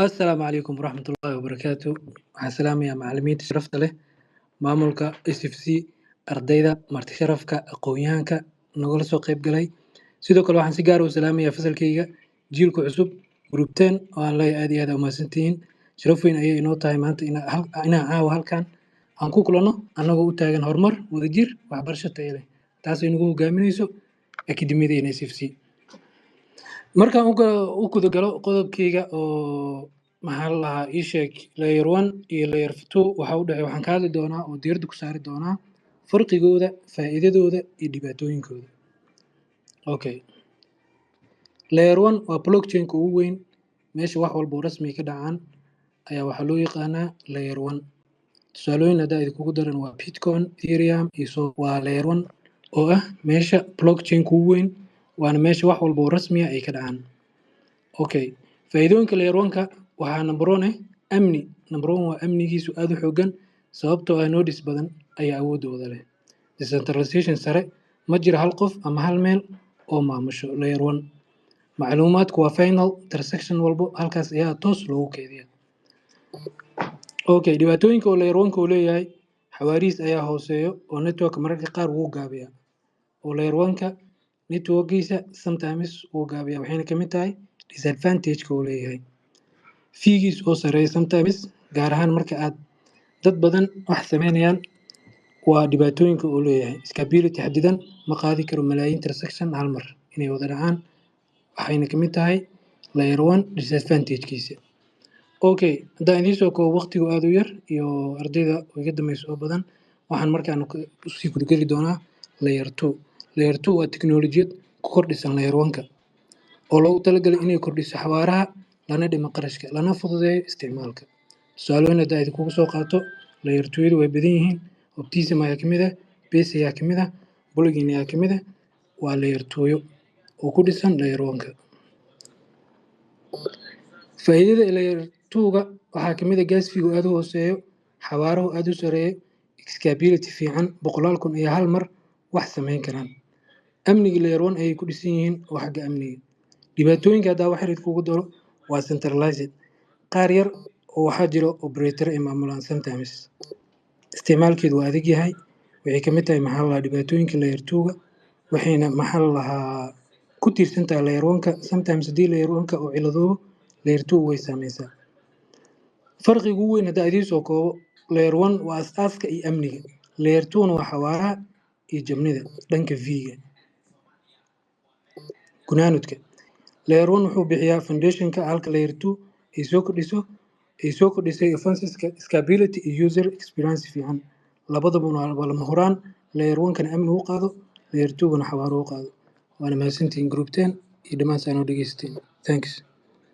السلام عليكم ورحمة الله وبركاته. waxaan salaamayaa macallimiinta sharafta leh, maamulka SFC, ardayda, marti sharafka, aqoon-yahanka nagala soo qayb galay. Sidoo kale waxaan si gaar ah u salaamayaa fasalkayga jiilka cusub group 10 oo aan leeyahay aad iyo aad umahadsantihiin. Sharaf weyn ayay inoo tahay maanta inaan caawa halkan aan ku kulanno annagoo u taagan horumar, wadajir, waxbarasho tayo leh. Taas ay nagu hogaaminayso akademiyadeena SFC. markaan u guda galo qodobkayga oo maxaa la lahaa ii sheeg layer 1 iyo layer 2 waxa u dhexeeya waxaan ka hadli doonaa oo diiradda ku saari doonaa farqigooda, faa'iidadooda iyo dhibaatooyinkooda. Okay. Layer 1 waa blockchain-ka ugu weyn meesha wax walba oo rasmi ka dhacaan ayaa waxaa loo yaqaanaa layer 1. Tusaalooyin hadda idinkugu daran waa Bitcoin, Ethereum iyo waa layer 1 oo ah meesha blockchain-ka ugu weyn waana meesha wax walba oo rasmi ah ay ka dhacaan. Okay. Faa'iidooyinka layer 1-ka waxaa number 1 amni. Number 1 waa amnigiisu aad u xooggan sababtoo ah nodes badan ayaa awoodooda leh. Decentralization sare ma jiro hal qof ama hal meel oo maamusho layer 1. Macluumaadku waa final transaction walbo halkaas ayaa toos loogu keydiyaa. Okay, dhibaatooyinka oo layer 1-ka uu leeyahay xawaarihiis ayaa hooseeyo oo network mararka qaar wuu gaabiyaa. Oo layer 1-ka networkiisa sometimes wuu gaabiyaa waxayna ka mid tahay disadvantage-ka uu leeyahay. Feegiis oo sareeya sometimes gaar ahaan marka aad dad badan wax sameynayaan waa dhibaatooyinka uu leeyahay. Scalability xadidan ma qaadi karo malaayiin transaction hal mar inay wada dhacaan waxayna ka mid tahay layer 1 disadvantage-kiisa. Okay, haddaan idiin soo koobo waqtigu aad u yar iyo ardayda iga dambaysa oo badan waxaan markaan usii gudgeli doonaa layer 2. Layer 2 waa tiknoolajiyad ku kordhisan layer 1-ka oo loogu talagalay inay kordhiso xawaaraha lana dhimo qarashka lana fududeeyo isticmaalka. Tusaalooyin hadda idinkugu soo qaato layer 2-yadu way badan yihiin. Optimism ayaa ka mid ah, Base ayaa ka mid ah, Plugin ayaa ka mid ah. Waa layer 2-yo oo ku dhisan layer 1-ka. Faa'iidada layer 2-ga waxaa ka mid ah gas fee-gu aad u hooseeyo, xawaaruhu aad u sareeyo, scalability fiican, 100 kun iyo hal mar wax samayn karaan. Amniga layer 1 ayay ku dhisan yihiin oo xagga amniga. Dhibaatooyinka hadda wax idinkugu daro waa centralized. Qaar yar oo waxaa jiro operator ay maamulaan sometimes. Isticmaalkeedu waa adag yahay. Waxay ka mid tahay maxaa la lahaa dhibaatooyinka layer 2-ga waxayna maxaa la lahaa ku tiirsan tahay layer 1-ka. Sometimes haddii layer 1-ka uu ciladoobo layer 2 way saameysaa. Farqiga ugu weyn hadda idiin soo koobo layer 1 waa aasaaska iyo amniga. Layer 2-na waa xawaaraha iyo jabnida dhanka V-ga. Gunaanudka layer 1 wuxuu bixiyaa foundation-ka halka layer 2 ay soo kordhisay offenses-ka scalability iyo user experience fiican. Labadaba waa lama huraan. Layer 1-kana amni u qaado, layer 2-gana xawaaro u qaado. Waana mahadsantihiin group 10 iyo dhammaan saan oo dhageysteen. Thanks.